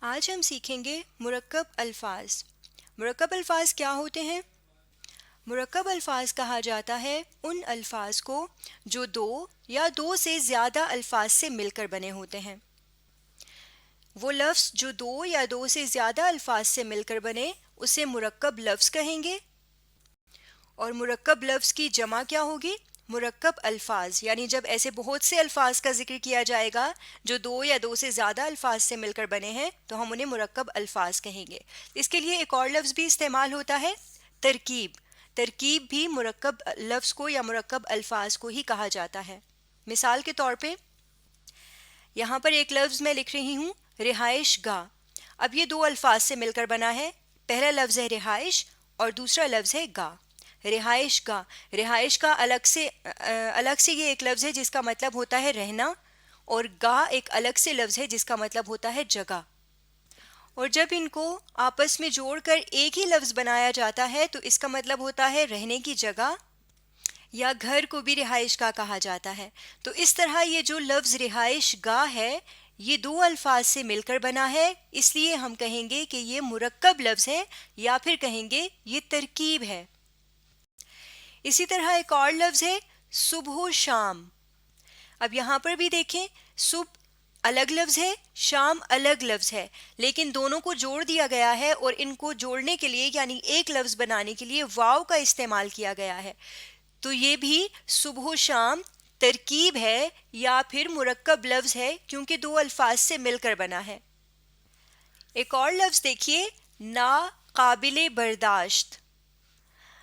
آج ہم سیکھیں گے مرکب الفاظ۔ مرکب الفاظ کیا ہوتے ہیں؟ مرکب الفاظ کہا جاتا ہے ان الفاظ کو جو دو یا دو سے زیادہ الفاظ سے مل کر بنے ہوتے ہیں۔ وہ لفظ جو دو یا دو سے زیادہ الفاظ سے مل کر بنے اسے مرکب لفظ کہیں گے، اور مرکب لفظ کی جمع کیا ہوگی؟ مرکب الفاظ۔ یعنی جب ایسے بہت سے الفاظ کا ذکر کیا جائے گا جو دو یا دو سے زیادہ الفاظ سے مل کر بنے ہیں تو ہم انہیں مرکب الفاظ کہیں گے۔ اس کے لیے ایک اور لفظ بھی استعمال ہوتا ہے، ترکیب۔ ترکیب بھی مرکب لفظ کو یا مرکب الفاظ کو ہی کہا جاتا ہے۔ مثال کے طور پہ یہاں پر ایک لفظ میں لکھ رہی ہوں، رہائش گاہ۔ اب یہ دو الفاظ سے مل کر بنا ہے، پہلا لفظ ہے رہائش اور دوسرا لفظ ہے گاہ۔ رہائش گاہ، رہائش کا الگ سے یہ ایک لفظ ہے جس کا مطلب ہوتا ہے رہنا، اور گاہ ایک الگ سے لفظ ہے جس کا مطلب ہوتا ہے جگہ۔ اور جب ان کو آپس میں جوڑ کر ایک ہی لفظ بنایا جاتا ہے تو اس کا مطلب ہوتا ہے رہنے کی جگہ، یا گھر کو بھی رہائش گاہ کہا جاتا ہے۔ تو اس طرح یہ جو لفظ رہائش گاہ ہے یہ دو الفاظ سے مل کر بنا ہے، اس لیے ہم کہیں گے کہ یہ مرکب لفظ ہے، یا پھر کہیں گے یہ ترکیب ہے۔ اسی طرح ایک اور لفظ ہے صبح و شام۔ اب یہاں پر بھی دیکھیں، صبح الگ لفظ ہے، شام الگ لفظ ہے، لیکن دونوں کو جوڑ دیا گیا ہے، اور ان کو جوڑنے کے لیے یعنی ایک لفظ بنانے کے لیے واو کا استعمال کیا گیا ہے۔ تو یہ بھی صبح و شام ترکیب ہے یا پھر مرکب لفظ ہے، کیونکہ دو الفاظ سے مل کر بنا ہے۔ ایک اور لفظ دیکھیے، ناقابل برداشت۔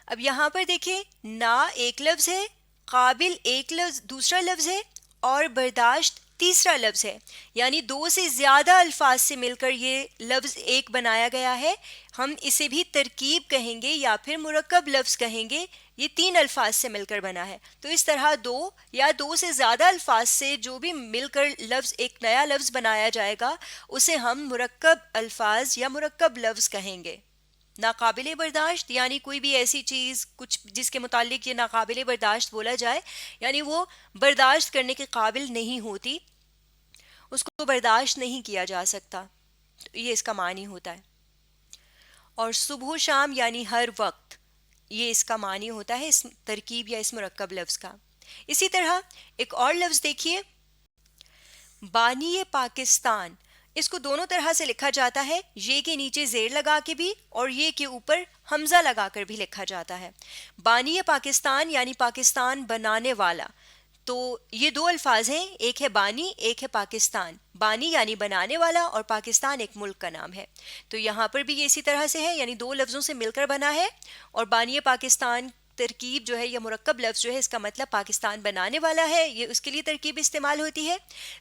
اب یہاں پر دیکھیں، نا ایک لفظ ہے، قابل ایک لفظ دوسرا لفظ ہے، اور برداشت تیسرا لفظ ہے، یعنی دو سے زیادہ الفاظ سے مل کر یہ لفظ ایک بنایا گیا ہے۔ ہم اسے بھی ترکیب کہیں گے یا پھر مرکب لفظ کہیں گے، یہ تین الفاظ سے مل کر بنا ہے۔ تو اس طرح دو یا دو سے زیادہ الفاظ سے جو بھی مل کر لفظ ایک نیا لفظ بنایا جائے گا اسے ہم مرکب الفاظ یا مرکب لفظ کہیں گے۔ ناقابل برداشت یعنی کوئی بھی ایسی چیز کچھ جس کے متعلق یہ ناقابل برداشت بولا جائے، یعنی وہ برداشت کرنے کے قابل نہیں ہوتی، اس کو برداشت نہیں کیا جا سکتا، یہ اس کا معنی ہوتا ہے۔ اور صبح و شام یعنی ہر وقت، یہ اس کا معنی ہوتا ہے اس ترکیب یا اس مرکب لفظ کا۔ اسی طرح ایک اور لفظ دیکھیے، بانی پاکستان۔ اس کو دونوں طرح سے لکھا جاتا ہے، یہ کے نیچے زیر لگا کے بھی اور یہ کے اوپر حمزہ لگا کر بھی لکھا جاتا ہے۔ بانی پاکستان یعنی پاکستان بنانے والا۔ تو یہ دو الفاظ ہیں، ایک ہے بانی، ایک ہے پاکستان۔ بانی یعنی بنانے والا اور پاکستان ایک ملک کا نام ہے۔ تو یہاں پر بھی یہ اسی طرح سے ہے، یعنی دو لفظوں سے مل کر بنا ہے، اور بانی پاکستان ترکیب جو ہے یا مرکب لفظ جو ہے اس کا مطلب پاکستان بنانے والا ہے، یہ اس کے لیے ترکیب استعمال ہوتی ہے۔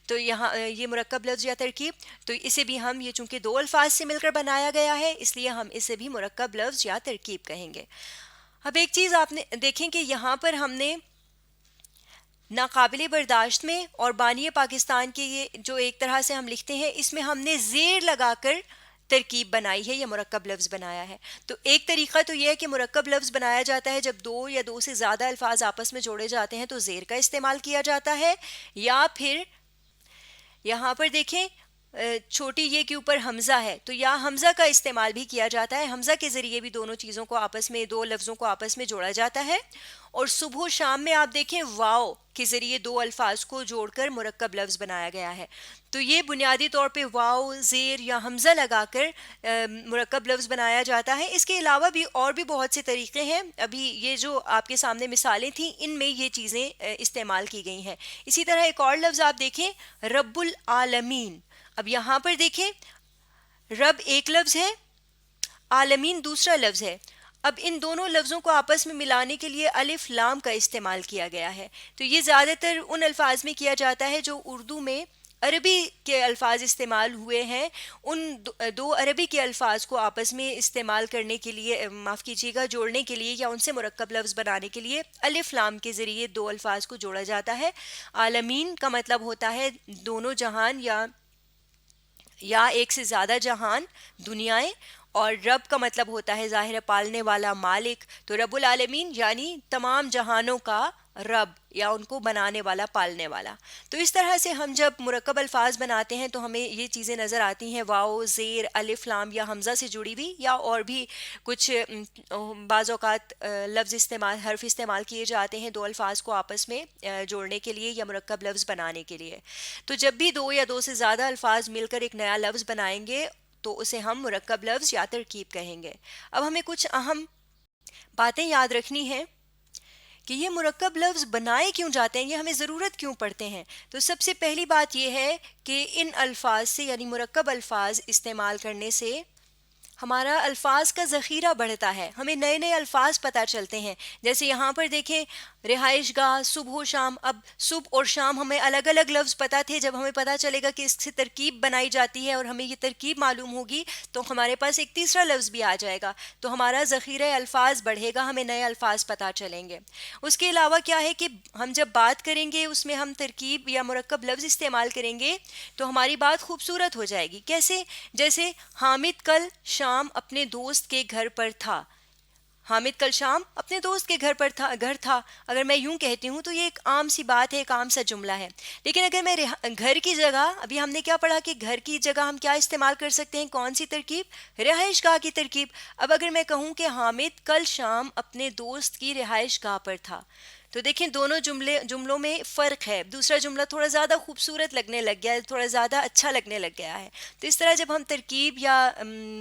تو یہاں یہ مرکب لفظ یا ترکیب، تو اسے بھی ہم یہ چونکہ دو الفاظ سے مل کر بنایا گیا ہے اس لیے ہم اسے بھی مرکب لفظ یا ترکیب کہیں گے۔ اب ایک چیز آپ نے دیکھیں کہ یہاں پر ہم نے ناقابل برداشت میں اور بانی پاکستان کے یہ جو ایک طرح سے ہم لکھتے ہیں اس میں ہم نے زیر لگا کر ترکیب بنائی ہے یا مرکب لفظ بنایا ہے۔ تو ایک طریقہ تو یہ ہے کہ مرکب لفظ بنایا جاتا ہے جب دو یا دو سے زیادہ الفاظ آپس میں جوڑے جاتے ہیں تو زیر کا استعمال کیا جاتا ہے، یا پھر یہاں پر دیکھیں چھوٹی یہ کے اوپر حمزہ ہے تو یا حمزہ کا استعمال بھی کیا جاتا ہے، حمزہ کے ذریعے بھی دونوں چیزوں کو آپس میں دو لفظوں کو آپس میں جوڑا جاتا ہے۔ اور صبح و شام میں آپ دیکھیں واو کے ذریعے دو الفاظ کو جوڑ کر مرکب لفظ بنایا گیا ہے۔ تو یہ بنیادی طور پہ واو زیر یا حمزہ لگا کر مرکب لفظ بنایا جاتا ہے۔ اس کے علاوہ بھی اور بھی بہت سے طریقے ہیں، ابھی یہ جو آپ کے سامنے مثالیں تھیں ان میں یہ چیزیں استعمال کی گئی ہیں۔ اسی طرح ایک اور لفظ آپ دیکھیں، رب العالمین۔ اب یہاں پر دیکھیں رب ایک لفظ ہے، عالمین دوسرا لفظ ہے۔ اب ان دونوں لفظوں کو آپس میں ملانے کے لیے الف لام کا استعمال کیا گیا ہے۔ تو یہ زیادہ تر ان الفاظ میں کیا جاتا ہے جو اردو میں عربی کے الفاظ استعمال ہوئے ہیں، ان دو عربی کے الفاظ کو آپس میں استعمال کرنے کے لیے، معاف کیجیے گا، جوڑنے کے لیے یا ان سے مرکب لفظ بنانے کے لیے الف لام کے ذریعے دو الفاظ کو جوڑا جاتا ہے۔ عالمین کا مطلب ہوتا ہے دونوں جہان یا ایک سے زیادہ جہان، دنیایں، اور رب کا مطلب ہوتا ہے ظاہر ہے پالنے والا، مالک، تو رب العالمین یعنی تمام جہانوں کا رب یا ان کو بنانے والا، پالنے والا۔ تو اس طرح سے ہم جب مرکب الفاظ بناتے ہیں تو ہمیں یہ چیزیں نظر آتی ہیں، واو، زیر، الف، لام یا حمزہ سے جڑی ہوئی، یا اور بھی کچھ بعض اوقات لفظ استعمال، حرف استعمال کیے جاتے ہیں دو الفاظ کو آپس میں جوڑنے کے لیے یا مرکب لفظ بنانے کے لیے۔ تو جب بھی دو یا دو سے زیادہ الفاظ مل کر ایک نیا لفظ بنائیں گے تو اسے ہم مرکب لفظ یا ترکیب کہیں گے۔ اب ہمیں کچھ اہم باتیں یاد رکھنی ہیں کہ یہ مرکب لفظ بنائے کیوں جاتے ہیں، یہ ہمیں ضرورت کیوں پڑتے ہیں۔ تو سب سے پہلی بات یہ ہے کہ ان الفاظ سے یعنی مرکب الفاظ استعمال کرنے سے ہمارا الفاظ کا ذخیرہ بڑھتا ہے، ہمیں نئے نئے الفاظ پتہ چلتے ہیں۔ جیسے یہاں پر دیکھیں رہائش گاہ، صبح و شام، اب صبح اور شام ہمیں الگ الگ لفظ پتہ تھے، جب ہمیں پتہ چلے گا کہ اس سے ترکیب بنائی جاتی ہے اور ہمیں یہ ترکیب معلوم ہوگی تو ہمارے پاس ایک تیسرا لفظ بھی آ جائے گا، تو ہمارا ذخیرہ الفاظ بڑھے گا، ہمیں نئے الفاظ پتہ چلیں گے۔ اس کے علاوہ کیا ہے کہ ہم جب بات کریں گے اس میں ہم ترکیب یا مرکب لفظ استعمال کریں گے تو ہماری بات خوبصورت ہو جائے گی۔ کیسے؟ جیسے حامد کل شام اپنے دوست کے گھر پر تھا، حامد کل شام اپنے دوست کے گھر تھا، اگر میں یوں کہتی ہوں تو یہ ایک عام سی بات ہے، ایک عام سا جملہ ہے۔ لیکن اگر میں گھر کی جگہ، ابھی ہم نے کیا پڑھا کہ گھر کی جگہ ہم کیا استعمال کر سکتے ہیں، کون سی ترکیب؟ رہائش گاہ کی ترکیب۔ اب اگر میں کہوں کہ حامد کل شام اپنے دوست کی رہائش گاہ پر تھا، تو دیکھیں دونوں جملوں میں فرق ہے، دوسرا جملہ تھوڑا زیادہ خوبصورت لگنے لگ گیا ہے، تھوڑا زیادہ اچھا لگنے لگ گیا ہے۔ تو اس طرح جب ہم ترکیب یا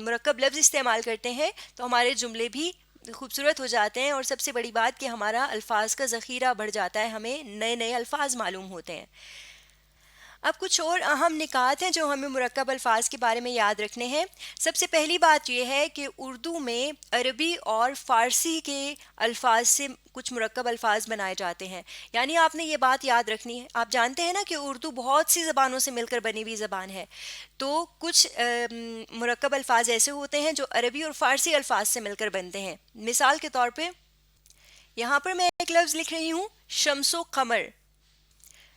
مرکب لفظ استعمال کرتے ہیں تو ہمارے جملے بھی خوبصورت ہو جاتے ہیں، اور سب سے بڑی بات کہ ہمارا الفاظ کا ذخیرہ بڑھ جاتا ہے، ہمیں نئے نئے الفاظ معلوم ہوتے ہیں۔ اب کچھ اور اہم نکات ہیں جو ہمیں مرکب الفاظ کے بارے میں یاد رکھنے ہیں۔ سب سے پہلی بات یہ ہے کہ اردو میں عربی اور فارسی کے الفاظ سے کچھ مرکب الفاظ بنائے جاتے ہیں، یعنی آپ نے یہ بات یاد رکھنی ہے۔ آپ جانتے ہیں نا کہ اردو بہت سی زبانوں سے مل کر بنی ہوئی زبان ہے، تو کچھ مرکب الفاظ ایسے ہوتے ہیں جو عربی اور فارسی الفاظ سے مل کر بنتے ہیں۔ مثال کے طور پہ یہاں پر میں ایک لفظ لکھ رہی ہوں، شمس و قمر،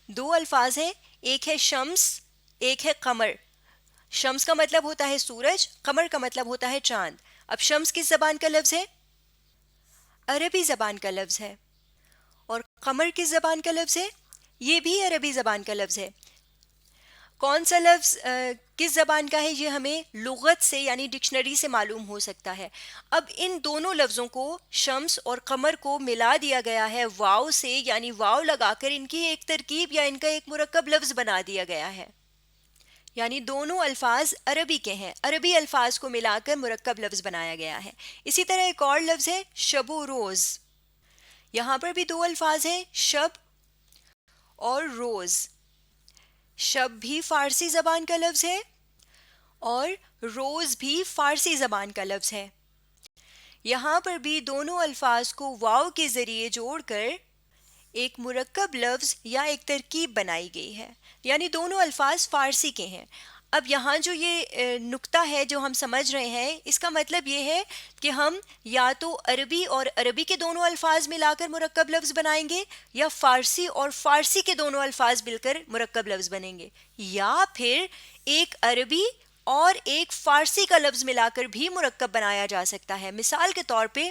دو الفاظ ہیں، ایک ہے شمس، ایک ہے قمر۔ شمس کا مطلب ہوتا ہے سورج، قمر کا مطلب ہوتا ہے چاند۔ اب شمس کس زبان کا لفظ ہے؟ عربی زبان کا لفظ ہے۔ اور قمر کس زبان کا لفظ ہے؟ یہ بھی عربی زبان کا لفظ ہے۔ کون سا لفظ کس زبان کا ہے یہ ہمیں لغت سے یعنی ڈکشنری سے معلوم ہو سکتا ہے۔ اب ان دونوں لفظوں کو، شمس اور قمر کو ملا دیا گیا ہے واو سے، یعنی واو لگا کر ان کی ایک ترکیب یا ان کا ایک مرکب لفظ بنا دیا گیا ہے، یعنی دونوں الفاظ عربی کے ہیں، عربی الفاظ کو ملا کر مرکب لفظ بنایا گیا ہے۔ اسی طرح ایک اور لفظ ہے شب و روز، یہاں پر بھی دو الفاظ ہیں، شب اور روز۔ شب بھی فارسی زبان کا لفظ ہے اور روز بھی فارسی زبان کا لفظ ہے۔ یہاں پر بھی دونوں الفاظ کو واو کے ذریعے جوڑ کر ایک مرکب لفظ یا ایک ترکیب بنائی گئی ہے، یعنی دونوں الفاظ فارسی کے ہیں۔ اب یہاں جو یہ نقطہ ہے جو ہم سمجھ رہے ہیں، اس کا مطلب یہ ہے کہ ہم یا تو عربی اور عربی کے دونوں الفاظ ملا کر مرکب لفظ بنائیں گے، یا فارسی اور فارسی کے دونوں الفاظ مل کر مرکب لفظ بنیں گے، یا پھر ایک عربی اور ایک فارسی کا لفظ ملا کر بھی مرکب بنایا جا سکتا ہے۔ مثال کے طور پہ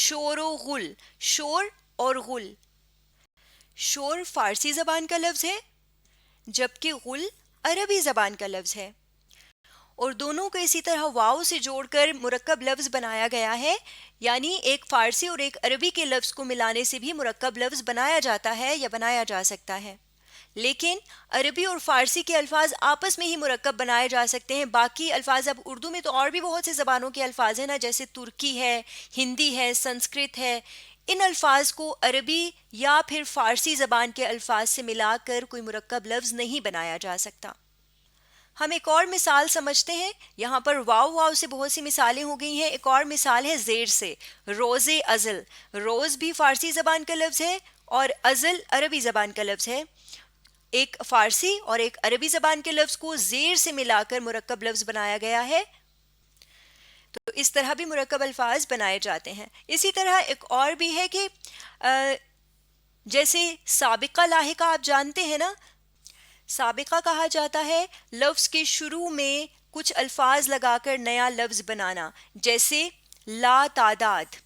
شور و غل، شور اور غل، شور فارسی زبان کا لفظ ہے جبکہ غل عربی زبان کا لفظ ہے، اور دونوں کو اسی طرح واو سے جوڑ کر مرکب لفظ بنایا گیا ہے، یعنی ایک فارسی اور ایک عربی کے لفظ کو ملانے سے بھی مرکب لفظ بنایا جاتا ہے یا بنایا جا سکتا ہے۔ لیکن عربی اور فارسی کے الفاظ آپس میں ہی مرکب بنائے جا سکتے ہیں، باقی الفاظ، اب اردو میں تو اور بھی بہت سے زبانوں کے الفاظ ہیں نا، جیسے ترکی ہے، ہندی ہے، سنسکرت ہے، ان الفاظ کو عربی یا پھر فارسی زبان کے الفاظ سے ملا کر کوئی مرکب لفظ نہیں بنایا جا سکتا۔ ہم ایک اور مثال سمجھتے ہیں، یہاں پر واو واو سے بہت سی مثالیں ہو گئی ہیں، ایک اور مثال ہے زیر سے، روز ازل، روز بھی فارسی زبان کا لفظ ہے اور ازل عربی زبان کا لفظ ہے، ایک فارسی اور ایک عربی زبان کے لفظ کو زیر سے ملا کر مرکب لفظ بنایا گیا ہے، تو اس طرح بھی مرکب الفاظ بنائے جاتے ہیں۔ اسی طرح ایک اور بھی ہے کہ جیسے سابقہ لاحقہ آپ جانتے ہیں نا، سابقہ کہا جاتا ہے لفظ کے شروع میں کچھ الفاظ لگا کر نیا لفظ بنانا، جیسے لا تعداد.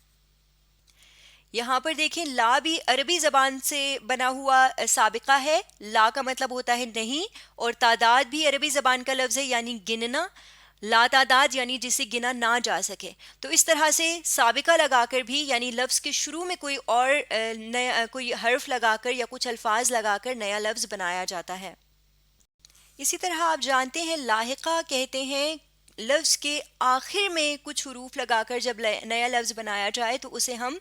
یہاں پر دیکھیں لا بھی عربی زبان سے بنا ہوا سابقہ ہے. لا کا مطلب ہوتا ہے نہیں، اور تعداد بھی عربی زبان کا لفظ ہے یعنی گننا. لا تعداد یعنی جسے گنا نہ جا سکے. تو اس طرح سے سابقہ لگا کر بھی یعنی لفظ کے شروع میں کوئی اور نیا کوئی حرف لگا کر یا کچھ الفاظ لگا کر نیا لفظ بنایا جاتا ہے. اسی طرح آپ جانتے ہیں لاحقہ کہتے ہیں لفظ کے آخر میں کچھ حروف لگا کر جب نیا لفظ بنایا جائے تو اسے ہم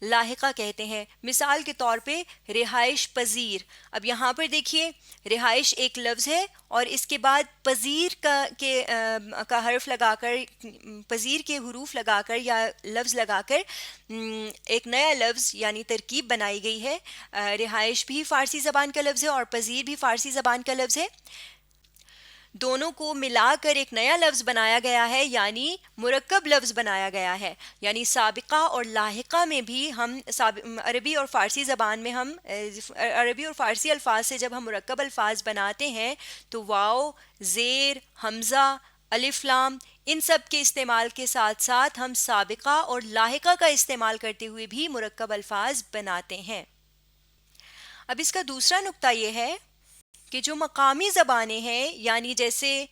لاحقہ کہتے ہیں. مثال کے طور پہ رہائش پذیر. اب یہاں پر دیکھیے رہائش ایک لفظ ہے اور اس کے بعد پذیر کا حرف لگا کر، پذیر کے حروف لگا کر یا لفظ لگا کر ایک نیا لفظ یعنی ترکیب بنائی گئی ہے. رہائش بھی فارسی زبان کا لفظ ہے اور پذیر بھی فارسی زبان کا لفظ ہے. دونوں کو ملا کر ایک نیا لفظ بنایا گیا ہے یعنی مرکب لفظ بنایا گیا ہے. یعنی سابقہ اور لاحقہ میں بھی ہم عربی اور فارسی زبان میں ہم عربی اور فارسی الفاظ سے جب ہم مرکب الفاظ بناتے ہیں تو واو، زیر، حمزہ، الف لام ان سب کے استعمال کے ساتھ ساتھ ہم سابقہ اور لاحقہ کا استعمال کرتے ہوئے بھی مرکب الفاظ بناتے ہیں. اب اس کا دوسرا نقطہ یہ ہے کہ جو مقامی زبانیں ہیں یعنی جیسے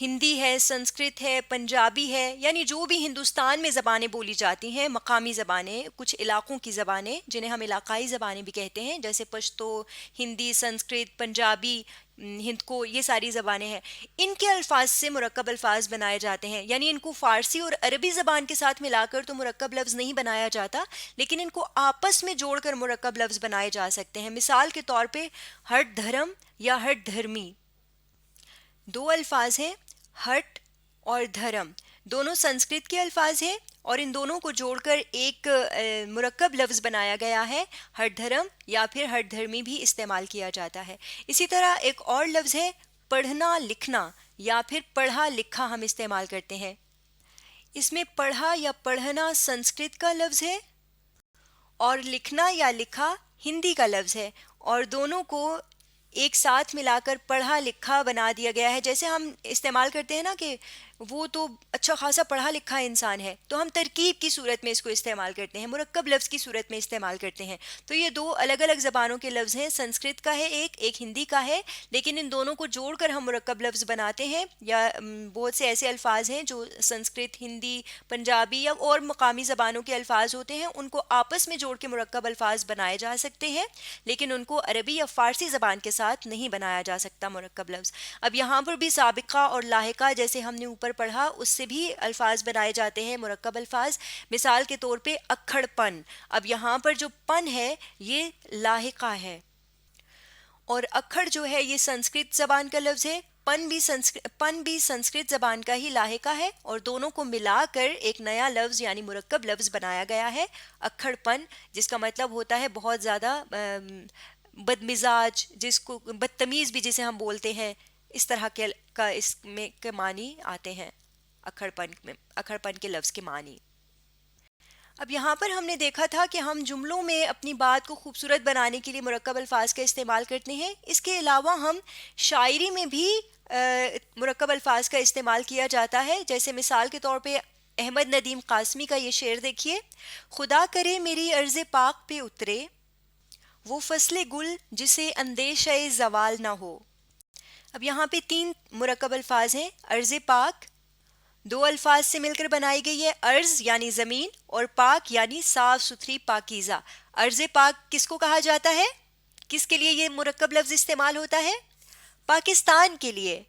ہندی ہے، سنسکرت ہے، پنجابی ہے، یعنی جو بھی ہندوستان میں زبانیں بولی جاتی ہیں مقامی زبانیں، کچھ علاقوں کی زبانیں جنہیں ہم علاقائی زبانیں بھی کہتے ہیں جیسے پشتو، ہندی، سنسکرت، پنجابی، ہند کو، یہ ساری زبانیں ہیں. ان کے الفاظ سے مرکب الفاظ بنائے جاتے ہیں. یعنی ان کو فارسی اور عربی زبان کے ساتھ ملا کر تو مرکب لفظ نہیں بنایا جاتا، لیکن ان کو آپس میں جوڑ کر مرکب لفظ بنائے جا سکتے ہیں. مثال کے طور پہ ہٹ دھرم یا ہٹ دھرمی. دو الفاظ ہیں ہٹ اور دھرم، دونوں سنسکرت کے الفاظ ہیں اور ان دونوں کو جوڑ کر ایک مرکب لفظ بنایا گیا ہے. ہٹ دھرم یا پھر ہٹ دھرمی بھی استعمال کیا جاتا ہے. اسی طرح ایک اور لفظ ہے پڑھنا لکھنا یا پھر پڑھا لکھا ہم استعمال کرتے ہیں. اس میں پڑھا یا پڑھنا سنسکرت کا لفظ ہے اور لکھنا یا لکھا ہندی کا لفظ ہے، اور دونوں کو ایک ساتھ ملا کر پڑھا لکھا بنا دیا گیا ہے. جیسے ہم استعمال کرتے ہیں نا کہ وہ تو اچھا خاصا پڑھا لکھا انسان ہے، تو ہم ترکیب کی صورت میں اس کو استعمال کرتے ہیں، مرکب لفظ کی صورت میں استعمال کرتے ہیں. تو یہ دو الگ الگ زبانوں کے لفظ ہیں، سنسکرت کا ہے ایک ہندی کا ہے، لیکن ان دونوں کو جوڑ کر ہم مرکب لفظ بناتے ہیں. یا بہت سے ایسے الفاظ ہیں جو سنسکرت، ہندی، پنجابی یا اور مقامی زبانوں کے الفاظ ہوتے ہیں، ان کو آپس میں جوڑ کے مرکب الفاظ بنائے جا سکتے ہیں، لیکن ان کو عربی یا فارسی زبان کے ساتھ نہیں بنایا جا سکتا مرکب لفظ. اب یہاں پر بھی سابقہ اور لاحقہ جیسے ہم نے اوپر پڑھا اس سے بھی الفاظ بنائے جاتے ہیں مرکب الفاظ. مثال کے طور پہ اکھڑ پن. اب یہاں پر جو پن ہے یہ لاحقہ ہے اور اکھڑ جو ہے یہ سنسکرت زبان کا لفظ ہے. پن بھی سنسکرت زبان کا ہی لاحقہ ہے اور دونوں کو ملا کر ایک نیا لفظ یعنی مرکب لفظ بنایا گیا ہے اکھڑ پن، جس کا مطلب ہوتا ہے بہت زیادہ بدمزاج، جس کو بدتمیز بھی جسے ہم بولتے ہیں، اس طرح کا اس میں کے معنی آتے ہیں اکھڑ پن کے لفظ کے معنی. اب یہاں پر ہم نے دیکھا تھا کہ ہم جملوں میں اپنی بات کو خوبصورت بنانے کے لیے مرکب الفاظ کا استعمال کرتے ہیں. اس کے علاوہ ہم شاعری میں بھی مرکب الفاظ کا استعمال کیا جاتا ہے. جیسے مثال کے طور پہ احمد ندیم قاسمی کا یہ شعر دیکھیے: خدا کرے میری عرض پاک پہ اترے وہ فصل گل جسے اندیشہ زوال نہ ہو. اب یہاں پہ 3 مرکب الفاظ ہیں. عرض پاک 2 الفاظ سے مل کر بنائی گئی ہے، ارض یعنی زمین اور پاک یعنی صاف ستھری پاکیزہ. عرض پاک کس کو کہا جاتا ہے؟ کس کے لیے یہ مرکب لفظ استعمال ہوتا ہے؟ پاکستان کے لیے.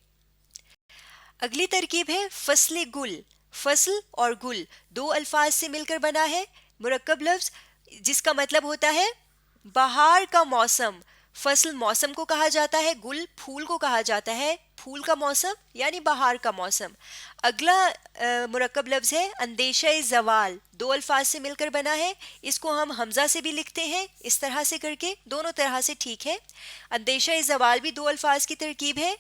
اگلی ترکیب ہے فصل گل. فصل اور گل 2 الفاظ سے مل کر بنا ہے مرکب لفظ جس کا مطلب ہوتا ہے بہار کا موسم. فصل موسم کو کہا جاتا ہے، گل پھول کو کہا جاتا ہے، پھول کا موسم یعنی بہار کا موسم. اگلا مرکب لفظ ہے اندیشہ زوال. 2 الفاظ سے مل کر بنا ہے. اس کو ہم حمزہ سے بھی لکھتے ہیں اس طرح سے کر کے، دونوں طرح سے ٹھیک ہے. اندیشہ زوال بھی 2 الفاظ کی ترکیب ہے.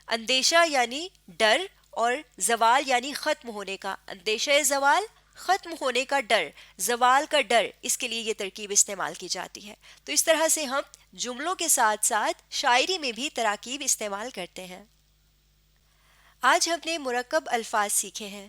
اندیشہ یعنی ڈر اور زوال یعنی ختم ہونے کا. اندیشہ زوال ختم ہونے کا ڈر، زوال کا ڈر، اس کے لیے یہ ترکیب استعمال کی جاتی ہے. تو اس طرح سے ہم جملوں کے ساتھ ساتھ شاعری میں بھی تراکیب استعمال کرتے ہیں. آج ہم نے مرکب الفاظ سیکھے ہیں۔